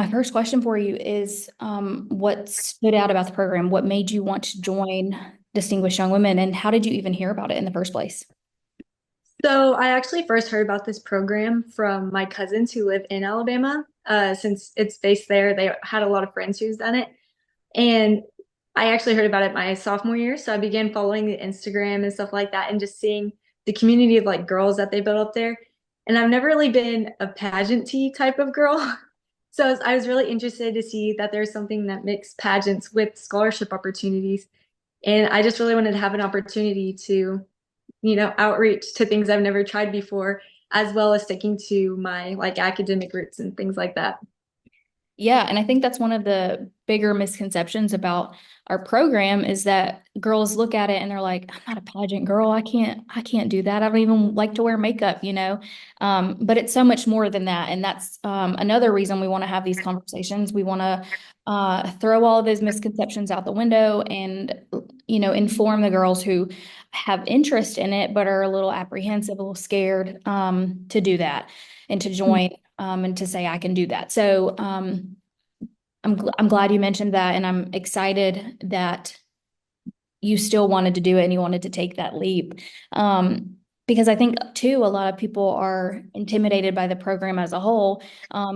my first question for you is what stood out about the program? What made you want to join Distinguished Young Women, and how did you even hear about it in the first place? So I actually first heard about this program from my cousins who live in Alabama. Since it's based there, they had a lot of friends who's done it. And I actually heard about it my sophomore year. So I began following the Instagram and stuff like that and just seeing the community of like girls that they built up there. And I've never really been a pageanty type of girl. So I was really interested to see that there's something that mixed pageants with scholarship opportunities. And I just really wanted to have an opportunity to outreach to things I've never tried before, as well as sticking to my like academic roots and things like that. Yeah, and I think that's one of the bigger misconceptions about our program is that girls look at it and they're like, I'm not a pageant girl. I can't do that. I don't even like to wear makeup. But it's so much more than that. And that's another reason we want to have these conversations. We want to throw all of those misconceptions out the window and, inform the girls who have interest in it, but are a little apprehensive, a little scared to do that and to join and to say I can do that. So I'm glad you mentioned that, and I'm excited that you still wanted to do it and you wanted to take that leap. Because I think too, a lot of people are intimidated by the program as a whole,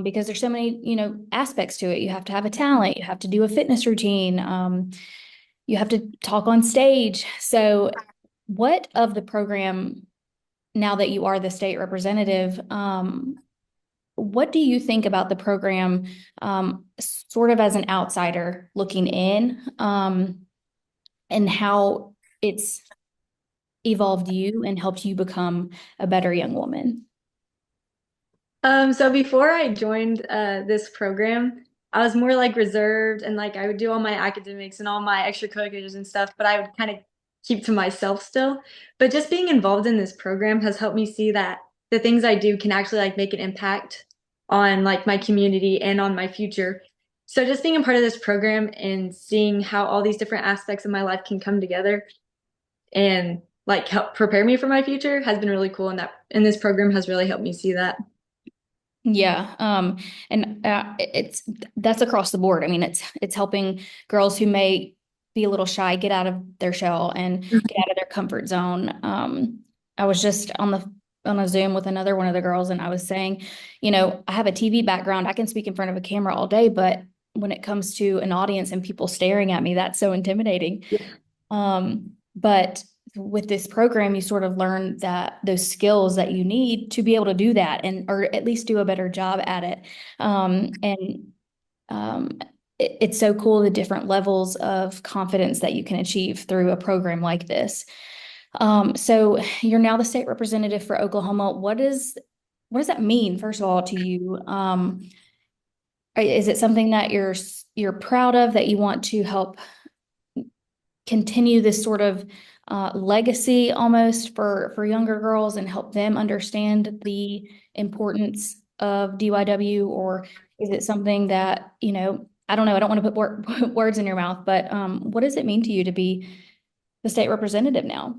because there's so many, aspects to it. You have to have a talent, you have to do a fitness routine, you have to talk on stage. So, what of the program, now that you are the state representative, what do you think about the program, sort of as an outsider looking in, and how it's evolved you and helped you become a better young woman? So before I joined this program, I was more like reserved and like I would do all my academics and all my extracurriculars and stuff, but I would kind of keep to myself still. But just being involved in this program has helped me see that the things I do can actually like make an impact on like my community and on my future. So just being a part of this program and seeing how all these different aspects of my life can come together and like help prepare me for my future has been really cool, and this program has really helped me see that. Yeah, and it's that's across the board. I mean, it's helping girls who may be a little shy get out of their shell and get out of their comfort zone. I was just on a Zoom with another one of the girls, and I was saying, I have a TV background. I can speak in front of a camera all day, but when it comes to an audience and people staring at me, that's so intimidating. But with this program, you sort of learn that those skills that you need to be able to do that and or at least do a better job at it. And it's so cool the different levels of confidence that you can achieve through a program like this. So you're now the state representative for Oklahoma. What does that mean, first of all, to you? Is it something that you're proud of, that you want to help continue this sort of legacy almost for younger girls and help them understand the importance of DYW? Or is it something that, I don't know, I don't want to put words in your mouth, but what does it mean to you to be the state representative now?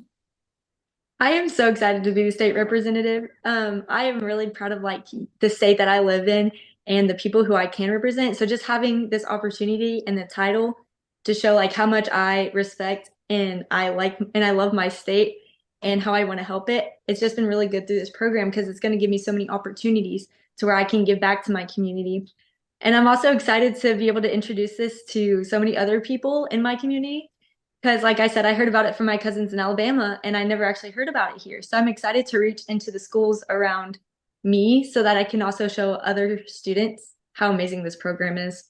I am so excited to be the state representative. I am really proud of like the state that I live in and the people who I can represent. So just having this opportunity and the title to show like how much I respect and I like and I love my state and how I want to help it. It's just been really good through this program because it's going to give me so many opportunities to where I can give back to my community. And I'm also excited to be able to introduce this to so many other people in my community. Because, like I said, I heard about it from my cousins in Alabama, and I never actually heard about it here. So I'm excited to reach into the schools around me so that I can also show other students how amazing this program is.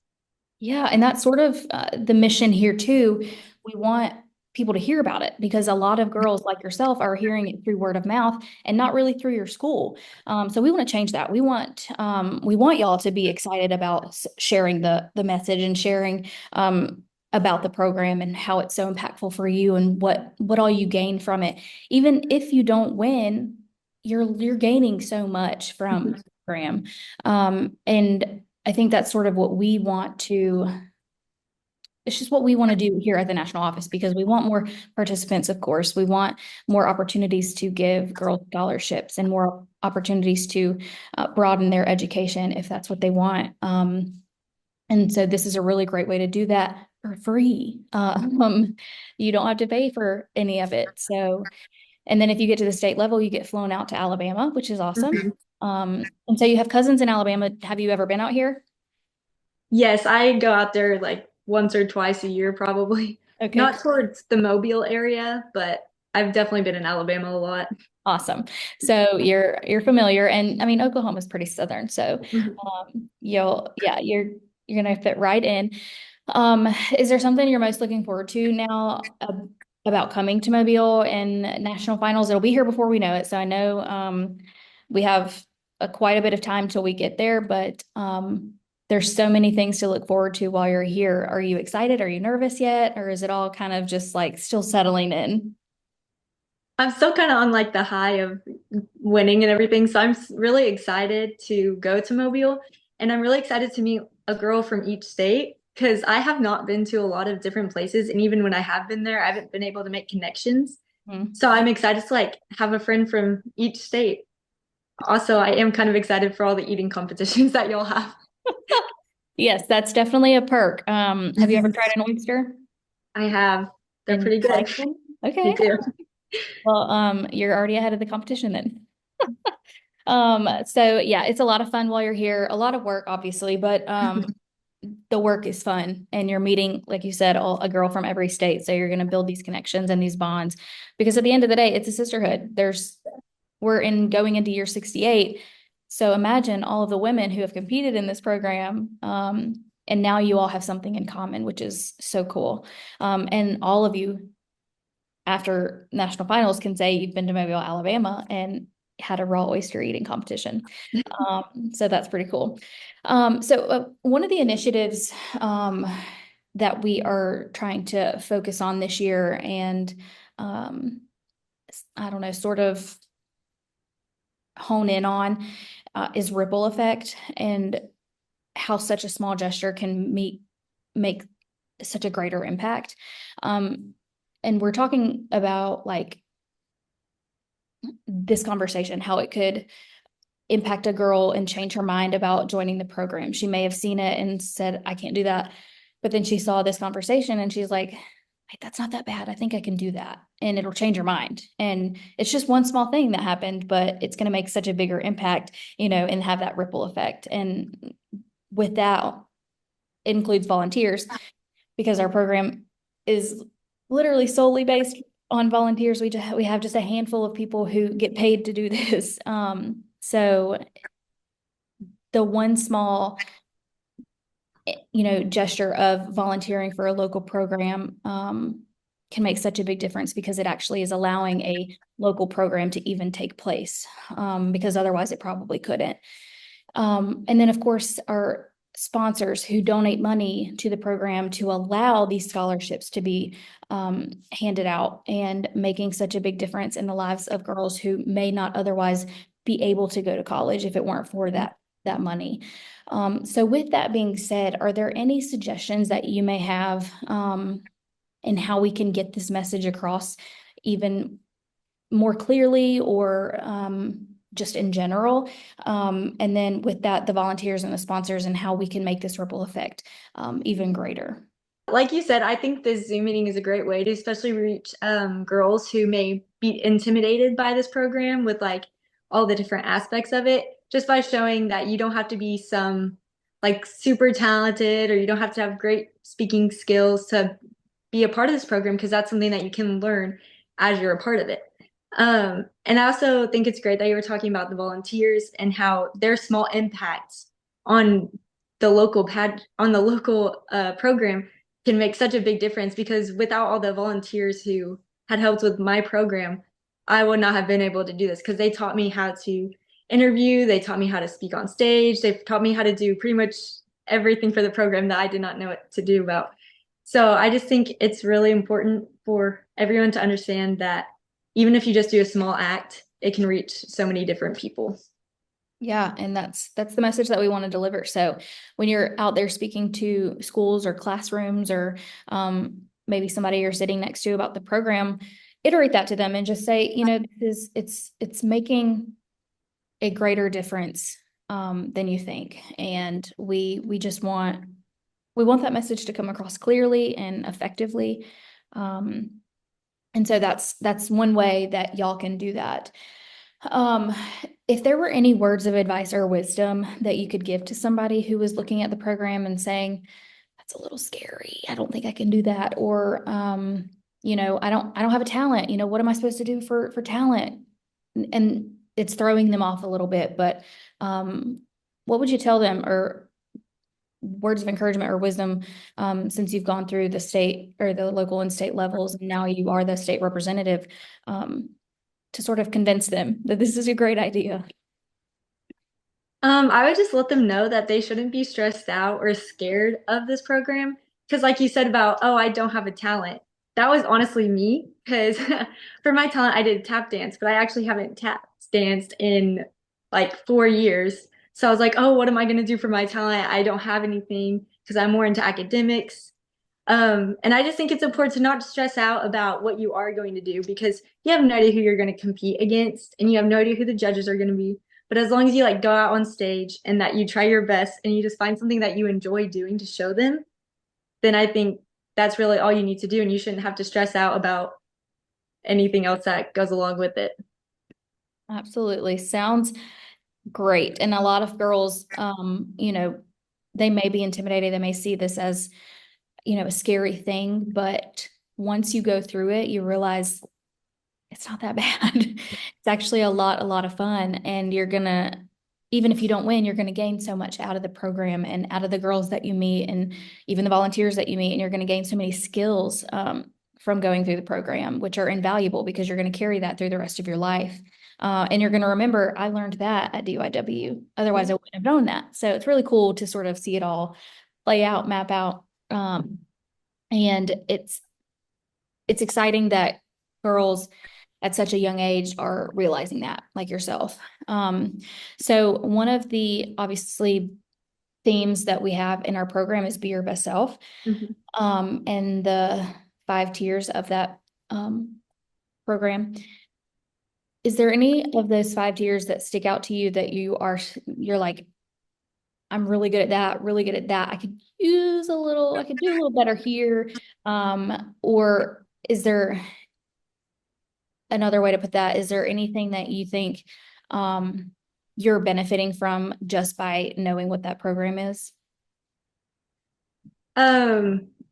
Yeah, and that's sort of the mission here too. We want people to hear about it because a lot of girls like yourself are hearing it through word of mouth and not really through your school. So we want to change that. We want y'all to be excited about sharing the message and sharing about the program and how it's so impactful for you and what all you gain from it. Even if you don't win, you're gaining so much from the program. And I think that's sort of what we want to, it's just what we want to do here at the national office because we want more participants, of course. We want more opportunities to give girls scholarships and more opportunities to broaden their education if that's what they want. And so this is a really great way to do that for free. You don't have to pay for any of it. So, and then if you get to the state level, you get flown out to Alabama, which is awesome. Mhm. And so you have cousins in Alabama. Have you ever been out here? Yes, I go out there like once or twice a year, probably. Okay, Not towards the Mobile area, but I've definitely been in Alabama a lot. awesome. So you're familiar, and I mean Oklahoma's pretty southern, so Mhm. you're gonna fit right in. Is there something you're most looking forward to now about coming to Mobile and national finals? It'll be here before we know it, so I know we have quite a bit of time till we get there, but there's so many things to look forward to while you're here. Are you excited? Are you nervous yet, or is it all kind of just like still settling in? I'm still kind of on like the high of winning and everything, so really excited to go to Mobile, and I'm really excited to meet a girl from each state because I have not been to a lot of different places, and even when I have been there, I haven't been able to make connections. Hmm. So I'm excited to like have a friend from each state. Also, I am kind of excited for all the eating competitions that you'll have. Yes, that's definitely a perk. Have you ever Mhm. tried an oyster? I have. They're And pretty you good. like them? Me Okay. too. Well, you're already ahead of the competition then. So yeah, it's a lot of fun while you're here. A lot of work, obviously, but the work is fun, and you're meeting, like you said, a girl from every state. So you're going to build these connections and these bonds, because at the end of the day, it's a sisterhood. We're in going into year 68. So imagine all of the women who have competed in this program. And now you all have something in common, which is so cool. And all of you after national finals can say you've been to Mobile, Alabama and had a raw oyster eating competition. So that's pretty cool. One of the initiatives that we are trying to focus on this year and um, I don't know, sort of hone in on is ripple effect and how such a small gesture can make such a greater impact. Um, and we're talking about like this conversation, how it could impact a girl and change her mind about joining the program. She may have seen it and said, I can't do that. But then she saw this conversation and she's like, "Hey, that's not that bad. I think I can do that." And it'll change her mind. And it's just one small thing that happened, but it's going to make such a bigger impact, and have that ripple effect. And with that, it includes volunteers because our program is literally solely based on volunteers. We have just a handful of people who get paid to do this. So the one small, gesture of volunteering for a local program can make such a big difference because it actually is allowing a local program to even take place, because otherwise it probably couldn't. And then, of course, our sponsors who donate money to the program to allow these scholarships to be handed out and making such a big difference in the lives of girls who may not otherwise be able to go to college if it weren't for that money. So with that being said, are there any suggestions that you may have in how we can get this message across even more clearly or just in general? And then with that, the volunteers and the sponsors and how we can make this ripple effect even greater. Like you said, I think this Zoom meeting is a great way to especially reach girls who may be intimidated by this program with like all the different aspects of it, just by showing that you don't have to be some like super talented or you don't have to have great speaking skills to be a part of this program because that's something that you can learn as you're a part of it. And I also think it's great that you were talking about the volunteers and how their small impacts on the local program can make such a big difference because without all the volunteers who had helped with my program, I would not have been able to do this because they taught me how to interview, they taught me how to speak on stage, they've taught me how to do pretty much everything for the program that I did not know what to do about. So I just think it's really important for everyone to understand that even if you just do a small act, it can reach so many different people. Yeah, and that's the message that we want to deliver. So when you're out there speaking to schools or classrooms or maybe somebody you're sitting next to about the program, iterate that to them and just say, it's making a greater difference than you think, and we just want we want that message to come across clearly and effectively. Um, and so that's one way that y'all can do that. Um, if there were any words of advice or wisdom that you could give to somebody who was looking at the program and saying, that's a little scary. I don't think I can do that. Or, I don't have a talent. What am I supposed to do for talent? And it's throwing them off a little bit, but, what would you tell them, or words of encouragement or wisdom, since you've gone through the state or the local and state levels, and now you are the state representative, um, to sort of convince them that this is a great idea? I would just let them know that they shouldn't be stressed out or scared of this program. Because, like you said about, oh, I don't have a talent. That was honestly me. Because for my talent, I did tap dance, but I actually haven't tap danced in like 4 years. So I was like, oh, what am I going to do for my talent? I don't have anything because I'm more into academics. And I just think it's important to not stress out about what you are going to do because you have no idea who you're going to compete against and you have no idea who the judges are going to be. But as long as you like go out on stage and that you try your best and you just find something that you enjoy doing to show them, then I think that's really all you need to do. And you shouldn't have to stress out about anything else that goes along with it. Absolutely. Sounds great. And a lot of girls, they may be intimidated. They may see this as, a scary thing, but once you go through it, you realize it's not that bad. It's actually a lot of fun. And even if you don't win, you're gonna gain so much out of the program and out of the girls that you meet and even the volunteers that you meet. And you're gonna gain so many skills, from going through the program, which are invaluable because you're gonna carry that through the rest of your life. And you're gonna remember, I learned that at DYW. Otherwise, I wouldn't have known that. So it's really cool to sort of see it all play out, map out. And it's exciting that girls at such a young age are realizing that, like yourself. So one of the obviously themes that we have in our program is be your best self. Mhm. And the 5 tiers of that, program. Is there any of those 5 tiers that stick out to you that you're like, I'm really good at that, really good at that. I could do a little better here. Or is there another way to put that? Is there anything that you think, um, you're benefiting from just by knowing what that program is?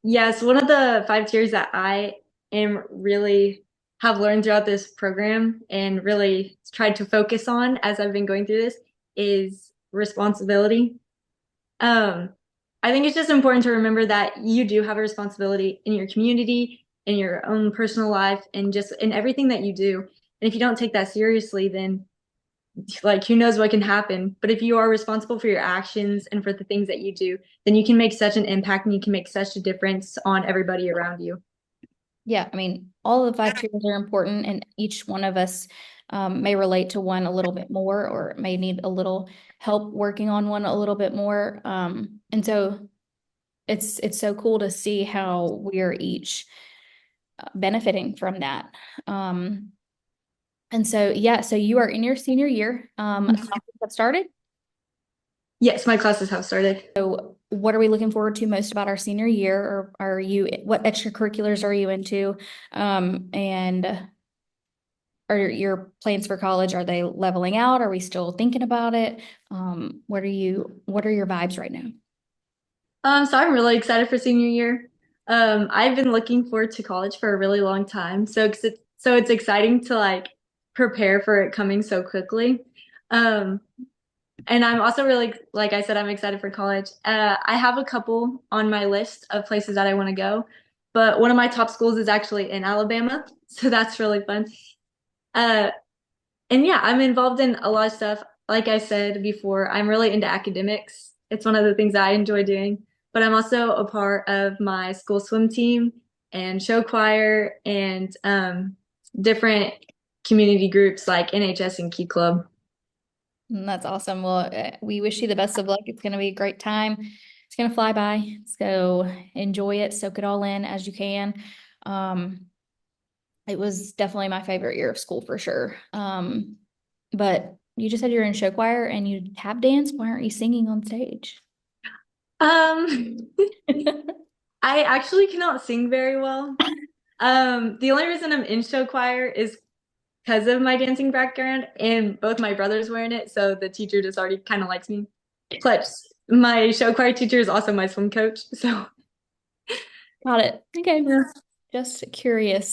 Yes, one of the 5 tiers that I am really have learned throughout this program and really tried to focus on as I've been going through this is responsibility. Um, I think it's just important to remember that you do have a responsibility in your community, in your own personal life, and just in everything that you do. And if you don't take that seriously, then like who knows what can happen. But if you are responsible for your actions and for the things that you do, then you can make such an impact and you can make such a difference on everybody around you. Yeah, I mean, all of the 5 tiers are important, and each one of us, may relate to one a little bit more, or may need a little help working on one a little bit more. And so it's so cool to see how we're each, benefiting from that. Um, and so yeah, so you are in your senior year. Classes have started. Yes, my classes have started. So what are we looking forward to most about our senior year? Or what extracurriculars are you into? And are your plans for college, are they leveling out? Are we still thinking about it? What are your vibes right now? So I'm really excited for senior year. I've been looking forward to college for a really long time. So it's exciting to like prepare for it coming so quickly. Um, and I'm also really, like I said, I'm excited for college. I have a couple on my list of places that I want to go, but one of my top schools is actually in Alabama, so that's really fun. Uh, and yeah, I'm involved in a lot of stuff. Like I said before, I'm really into academics. It's one of the things I enjoy doing, but I'm also a part of my school swim team and show choir and different community groups like NHS and Key Club. That's awesome. Well, we wish you the best of luck. It's going to be a great time. It's going to fly by. So enjoy it, soak it all in as you can. Um, it was definitely my favorite year of school for sure. But you just said you're in show choir and you tap dance. Why aren't you singing on stage? Um, I actually cannot sing very well. The only reason I'm in show choir is because of my dancing background, and both my brothers were in it, so the teacher just already kind of likes me. Plus, my show choir teacher is also my swim coach, so Got it. Okay. yeah. Just curious.